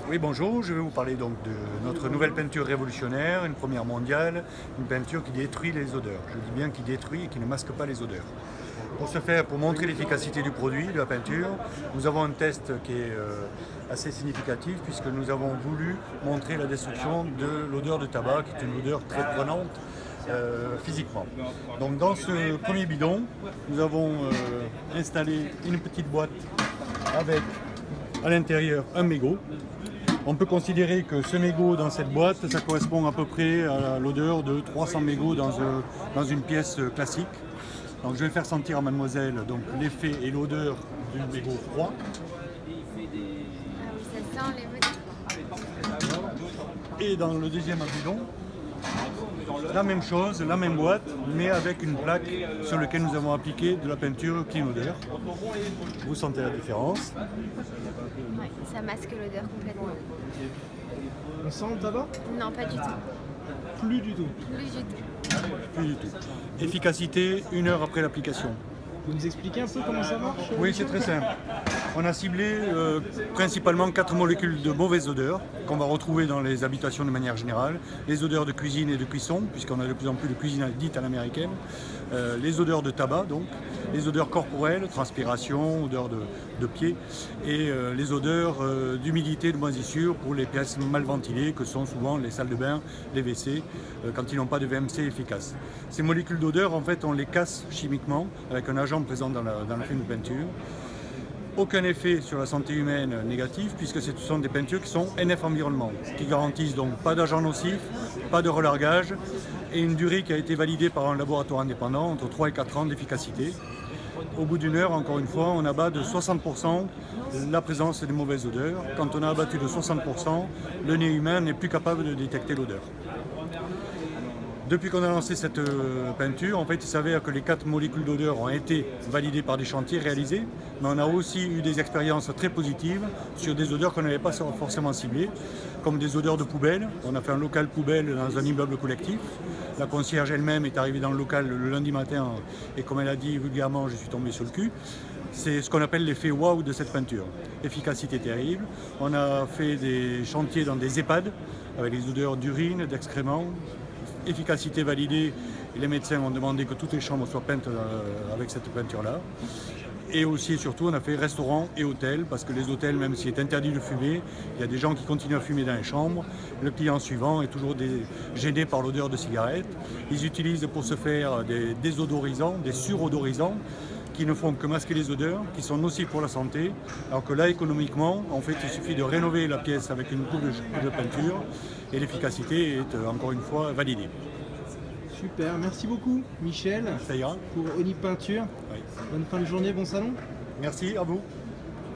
Oui, bonjour, je vais vous parler donc de notre nouvelle peinture révolutionnaire, une première mondiale, une peinture qui détruit les odeurs. Je dis bien qui détruit et qui ne masque pas les odeurs. Pour ce faire, pour montrer l'efficacité du produit, de la peinture, nous avons un test qui est assez significatif puisque nous avons voulu montrer la destruction de l'odeur de tabac, qui est une odeur très prenante physiquement. Donc dans ce premier bidon, nous avons installé une petite boîte avec à l'intérieur un mégot. On peut considérer que ce mégot dans cette boîte, ça correspond à peu près à l'odeur de 300 mégots dans une pièce classique. Donc je vais faire sentir à mademoiselle donc l'effet et l'odeur du mégot froid. Ça sent les mégots. Et dans le deuxième bidon, la même chose, la même boîte, mais avec une plaque sur laquelle nous avons appliqué de la peinture clean odeur. Vous sentez la différence? Ouais, ça masque l'odeur complètement. On sent le tabac? Non, pas du tout. Plus du tout. Plus du tout. Plus du tout. Efficacité, 1 heure après l'application. Vous nous expliquez un peu comment ça marche? Oui, c'est très simple. On a ciblé principalement 4 molécules de mauvaises odeurs qu'on va retrouver dans les habitations de manière générale. Les odeurs de cuisine et de cuisson, puisqu'on a de plus en plus de cuisine dite à l'américaine. Les odeurs de tabac, donc. Les odeurs corporelles, transpiration, odeur de pied. Et les odeurs d'humidité, de moisissure pour les pièces mal ventilées, que sont souvent les salles de bain, les WC, quand ils n'ont pas de VMC efficace. Ces molécules d'odeur, en fait, on les casse chimiquement avec un agent présent dans le film de peinture. Aucun effet sur la santé humaine négatif puisque ce sont des peintures qui sont NF environnement, qui garantissent donc pas d'agents nocifs, pas de relargage et une durée qui a été validée par un laboratoire indépendant entre 3 et 4 ans d'efficacité. Au bout d'1 heure, encore une fois, on abat de 60% la présence des mauvaises odeurs. Quand on a abattu de 60%, le nez humain n'est plus capable de détecter l'odeur. Depuis qu'on a lancé cette peinture, en fait, il s'avère que les 4 molécules d'odeur ont été validées par des chantiers réalisés, mais on a aussi eu des expériences très positives sur des odeurs qu'on n'avait pas forcément ciblées, comme des odeurs de poubelle. On a fait un local poubelle dans un immeuble collectif. La concierge elle-même est arrivée dans le local le lundi matin et comme elle a dit vulgairement, je suis tombé sur le cul. C'est ce qu'on appelle l'effet waouh de cette peinture. Efficacité terrible. On a fait des chantiers dans des EHPAD avec des odeurs d'urine, d'excréments. Efficacité validée et les médecins ont demandé que toutes les chambres soient peintes avec cette peinture-là. Et aussi et surtout, on a fait restaurant et hôtel, parce que les hôtels, même s'il est interdit de fumer, il y a des gens qui continuent à fumer dans les chambres. Le client suivant est toujours gêné par l'odeur de cigarette. Ils utilisent pour ce faire des désodorisants, des surodorisants, qui ne font que masquer les odeurs, qui sont nocifs pour la santé, alors que là, économiquement, en fait, il suffit de rénover la pièce avec une coupe de peinture, et l'efficacité est encore une fois validée. Super, merci beaucoup Michel Ça ira? pour Oni Peinture. Oui. Bonne fin de journée, bon salon. Merci à vous.